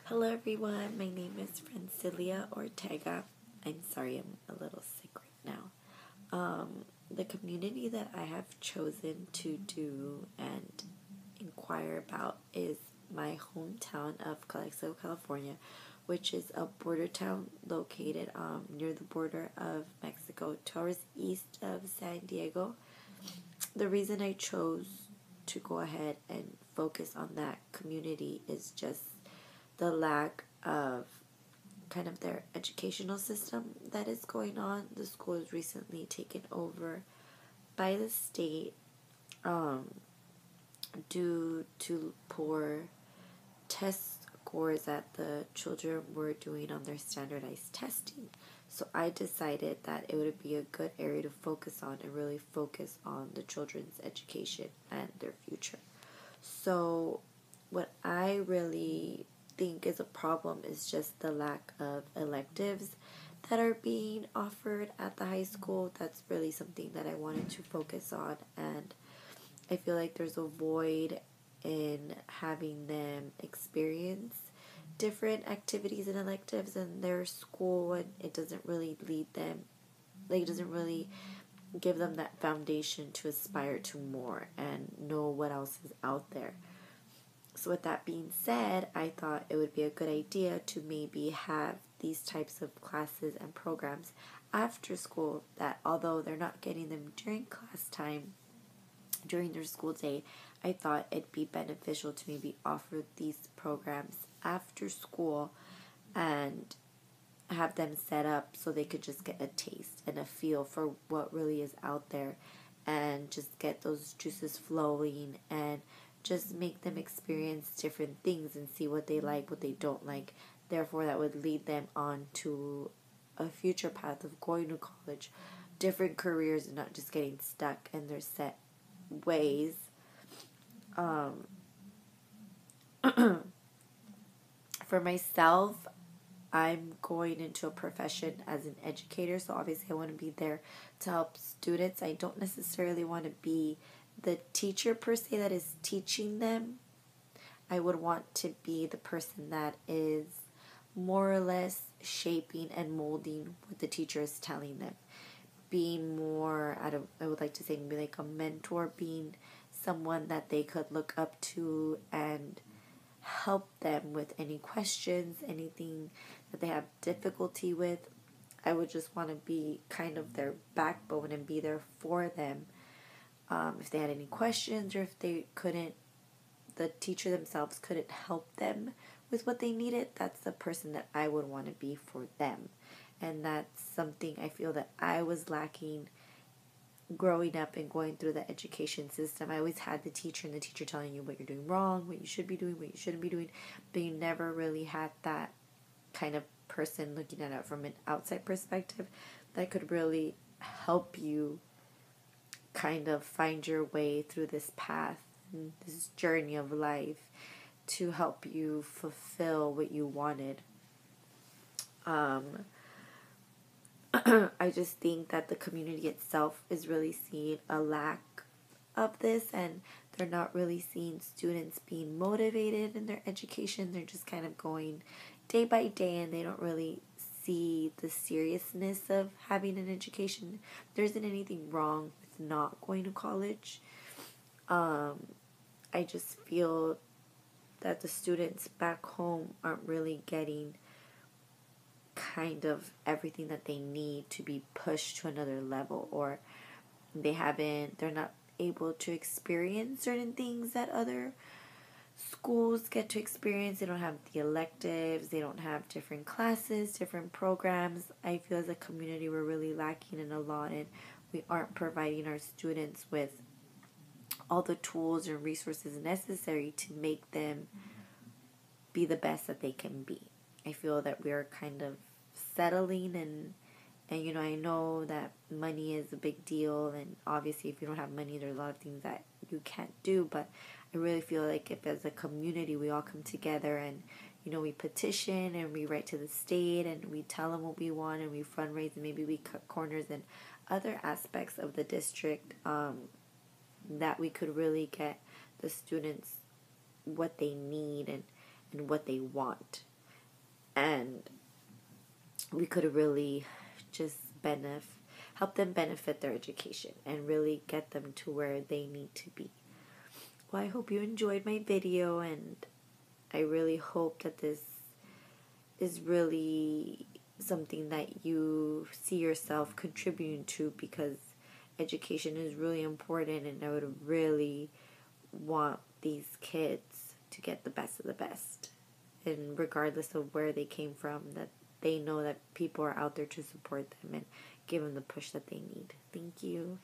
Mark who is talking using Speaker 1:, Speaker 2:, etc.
Speaker 1: Hello everyone, my name is Francilia Ortega. I'm sorry, I'm a little sick right now. The community that I have chosen to do and inquire about is my hometown of Calexico, California, which is a border town located near the border of Mexico, towards east of San Diego. The reason I chose to go ahead and focus on that community is just the lack of kind of their educational system that is going on. The school is recently taken over by the state um, due to poor test scores that the children were doing on their standardized testing. So I decided that it would be a good area to focus on and really focus on the children's education and their future. So what I really think is a problem is just the lack of electives that are being offered at the high school. That's really something that I wanted to focus on, and I feel like there's a void in having them experience different activities and electives in their school, and it doesn't really lead them, like, it doesn't really give them that foundation to aspire to more and know what else is out there. So with that being said, I thought it would be a good idea to maybe have these types of classes and programs after school, that although they're not getting them during class time, during their school day, I thought it'd be beneficial to maybe offer these programs after school and have them set up so they could just get a taste and a feel for what really is out there, and just get those juices flowing and just make them experience different things and see what they like, what they don't like. Therefore, that would lead them on to a future path of going to college, different careers, and not just getting stuck in their set ways. For myself, I'm going into a profession as an educator, so obviously I want to be there to help students. I don't necessarily want to be the teacher per se that is teaching them. I would want to be the person that is more or less shaping and molding what the teacher is telling them. Being more, I would like to say maybe like a mentor, being someone that they could look up to and help them with any questions, anything that they have difficulty with. I would just want to be kind of their backbone and be there for them. If they had any questions, or if they couldn't, the teacher themselves couldn't help them with what they needed, that's the person that I would want to be for them. And that's something I feel that I was lacking growing up and going through the education system. I always had the teacher, and the teacher telling you what you're doing wrong, what you should be doing, what you shouldn't be doing, but you never really had that kind of person looking at it from an outside perspective that could really help you kind of find your way through this path and this journey of life to help you fulfill what you wanted. I just think that the community itself is really seeing a lack of this, and they're not really seeing students being motivated in their education. They're just kind of going day by day, and they don't really see the seriousness of having an education. There isn't anything wrong with not going to college. I just feel that the students back home aren't really getting kind of everything that they need to be pushed to another level, or they're not able to experience certain things that other schools get to experience. They don't have the electives, they don't have different classes, different programs. I feel as a community we're really lacking in a lot, and we aren't providing our students with all the tools and resources necessary to make them be the best that they can be. I feel that we're kind of settling, and I know that money is a big deal, and obviously if you don't have money, there's a lot of things that you can't do, but I really feel like if as a community we all come together and we petition and we write to the state and we tell them what we want, and we fundraise, and maybe we cut corners in other aspects of the district, that we could really get the students what they need and what they want. and we could really just help them benefit their education and really get them to where they need to be. Well, I hope you enjoyed my video, and I really hope that this is really something that you see yourself contributing to, because education is really important, and I would really want these kids to get the best of the best. And regardless of where they came from, that they know that people are out there to support them and give them the push that they need. Thank you.